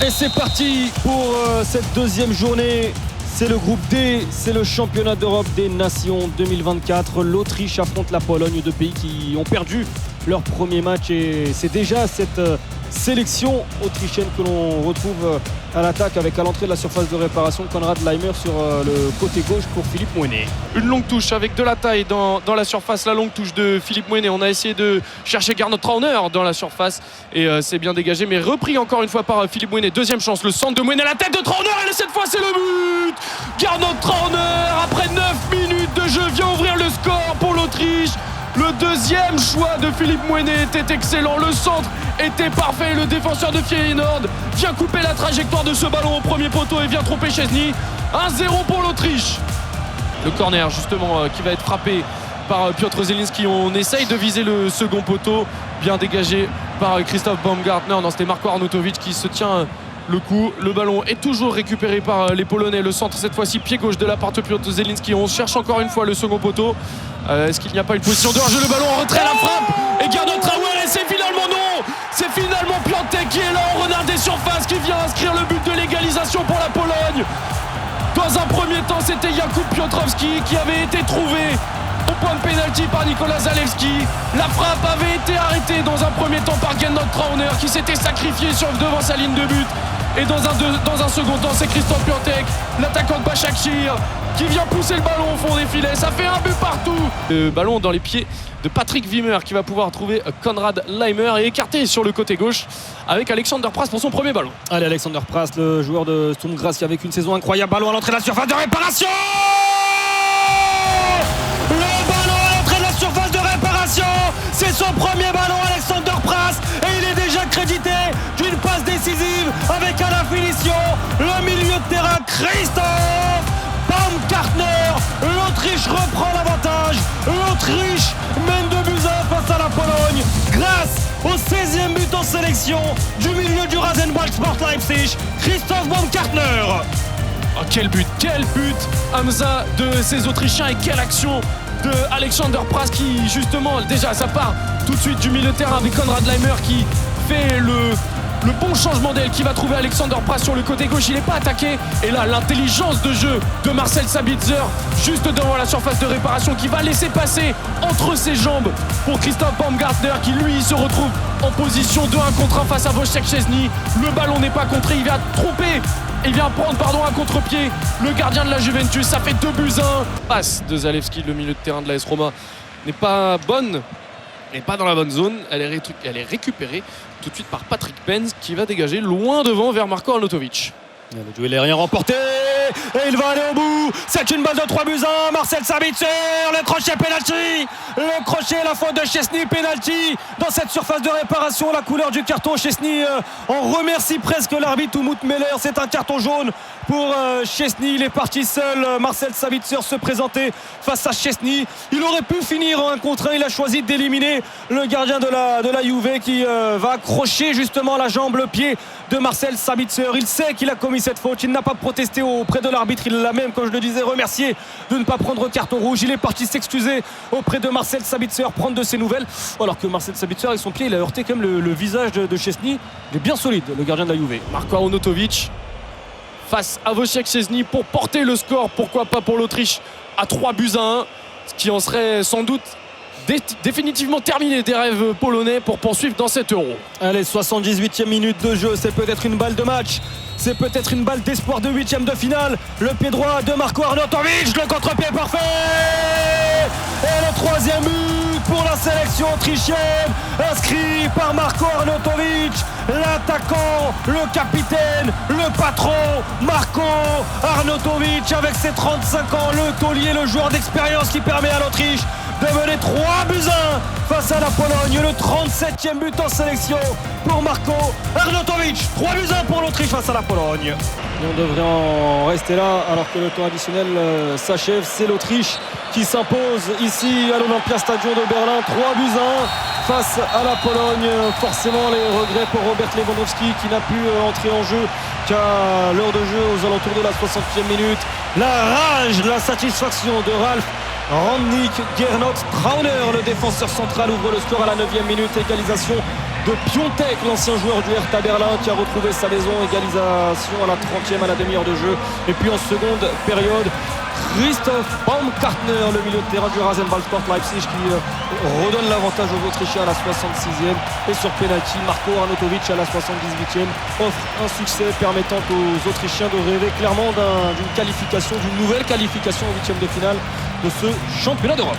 Et c'est parti pour cette deuxième journée. C'est le groupe D, c'est le championnat d'Europe des Nations 2024. L'Autriche affronte la Pologne, deux pays qui ont perdu leur premier match. Et c'est déjà cette sélection autrichienne que l'on retrouve à l'attaque avec à l'entrée de la surface de réparation Konrad Laimer sur le côté gauche pour Philippe Mouhennet. Une longue touche avec de la taille dans la surface, la longue touche de Philippe Mouhennet. On a essayé de chercher Gernot Trauner dans la surface et c'est bien dégagé, mais repris encore une fois par Philippe Mouhennet. Deuxième chance, le centre de Mouhennet, la tête de Trauner, et cette fois c'est le but. Gernot Trauner, après 9 minutes de jeu, vient ouvrir le score pour l'Autriche. Le deuxième choix de Philippe Mouhennet était excellent, le centre était parfait, le défenseur de Feyenoord vient couper la trajectoire de ce ballon au premier poteau et vient tromper Szczesny. 1-0 pour l'Autriche. Le corner justement qui va être frappé par Piotr Zielinski. On essaye de viser le second poteau, bien dégagé par Christoph Baumgartner. Non, c'était Marko Arnautovic qui se tient le coup. Le ballon est toujours récupéré par les Polonais. Le centre cette fois-ci pied gauche de la part de Piotr Zielinski. On cherche encore une fois le second poteau. Est-ce qu'il n'y a pas une position de hors-jeu? Le ballon en retrait, la frappe et Gernot Trauner, et c'est finalement non. C'est finalement Piątek qui est là en renard des surfaces, qui vient inscrire le but de l'égalisation pour la Pologne. Dans un premier temps, c'était Jakub Piotrowski qui avait été trouvé au point de pénalty par Nicolas Zalewski. La frappe avait été arrêtée dans un premier temps par Gernot Trauner qui s'était sacrifié devant sa ligne de but. Et dans un second temps, c'est Christoph Piątek, l'attaquant de Başakşehir, qui vient pousser le ballon au fond des filets. Ça fait un but partout. Le ballon dans les pieds de Patrick Wimmer qui va pouvoir trouver Konrad Laimer et écarté sur le côté gauche avec Alexander Prass pour son premier ballon. Allez, Alexander Prass, le joueur de Sturm Graz qui avec une saison incroyable. Ballon à l'entrée de la surface de réparation. Le ballon à l'entrée de la surface de réparation. C'est son premier ballon, Alexander Prass, et il est déjà crédité d'une passe décisive avec à la finition le milieu de terrain Christoph Baumgartner. L'Autriche reprend l'avantage. L'Autriche mène 2-1 face à la Pologne grâce au 16e but en sélection du milieu du Rasenball Sport Leipzig, Christoph Baumgartner. Oh, quel but Hamza de ces Autrichiens, et quelle action de Alexander Prass qui justement déjà ça part tout de suite du milieu de terrain avec Konrad Laimer qui fait le bon changement d'aile, qui va trouver Alexander Prass sur le côté gauche. Il n'est pas attaqué et là l'intelligence de jeu de Marcel Sabitzer juste devant la surface de réparation qui va laisser passer entre ses jambes pour Christoph Baumgartner qui lui se retrouve en position de 1 contre 1 face à Wojciech Szczesny. Le ballon n'est pas contré, il vient tromper. Il vient prendre un contre-pied, le gardien de la Juventus. Ça fait 2-1. Passe de Zalewski, le milieu de terrain de l'AS Roma n'est pas bonne, n'est pas dans la bonne zone. Elle est récupérée tout de suite par Patrick Penz qui va dégager loin devant vers Marko Arnautovic. Le duel aérien remporté et il va aller au bout. C'est une balle de 3-1. Marcel Sabitzer, le crochet penalty. Le crochet, la faute de Szczesny, penalty dans cette surface de réparation. La couleur du carton, Szczesny en remercie presque l'arbitre Umut Meller. C'est un carton jaune pour Szczesny. Il est parti seul. Marcel Sabitzer se présentait face à Szczesny. Il aurait pu finir en 1 contre 1. Il a choisi d'éliminer le gardien de la Juve qui va accrocher justement la jambe, le pied de Marcel Sabitzer. Il sait qu'il a commis cette faute. Il n'a pas protesté auprès de l'arbitre. Il l'a même, comme je le disais, remercié de ne pas prendre carton rouge. Il est parti s'excuser auprès de Marcel Sabitzer, prendre de ses nouvelles. Alors que Marcel Sabitzer, avec son pied, il a heurté quand même le visage de Szczesny. Il est bien solide, le gardien de la Juve. Marko Arnautovic face à Wojciech Szczesny pour porter le score, pourquoi pas pour l'Autriche, à 3-1, ce qui en serait sans doute définitivement terminé des rêves polonais pour poursuivre dans cet Euro. Allez, 78e minute de jeu, c'est peut-être une balle de match, c'est peut-être une balle d'espoir de 8e de finale. Le pied droit de Marko Arnautovic, le contre-pied parfait, et le 3e but pour la sélection autrichienne, inscrit par Marko Arnautovic, l'attaquant, le capitaine, le patron, Marko Arnautovic avec ses 35 ans, le taulier, le joueur d'expérience qui permet à l'Autriche de mener 3-1 face à la Pologne. Le 37e but en sélection pour Marko Arnautovic. 3-1 pour l'Autriche face à la Pologne. Et on devrait en rester là alors que le temps additionnel s'achève. C'est l'Autriche qui s'impose ici à l'Olympia Stadion de Berlin. 3-1 face à la Pologne. Forcément les regrets pour Robert Lewandowski qui n'a pu entrer en jeu qu'à l'heure de jeu aux alentours de la 60e minute. La rage, la satisfaction de Ralf Rangnick. Gernot Trauner, le défenseur central, ouvre le score à la 9e minute. Égalisation de Piontek, l'ancien joueur du Hertha Berlin qui a retrouvé sa maison. Égalisation à la 30e, à la demi-heure de jeu. Et puis en seconde période, Christoph Baumgartner, le milieu de terrain du Rasenballsport Leipzig, qui redonne l'avantage aux Autrichiens à la 66e. Et sur penalty, Marko Arnautovic à la 78e offre un succès permettant aux Autrichiens de rêver clairement d'une qualification, d'une nouvelle qualification au 8e de finale de ce championnat d'Europe.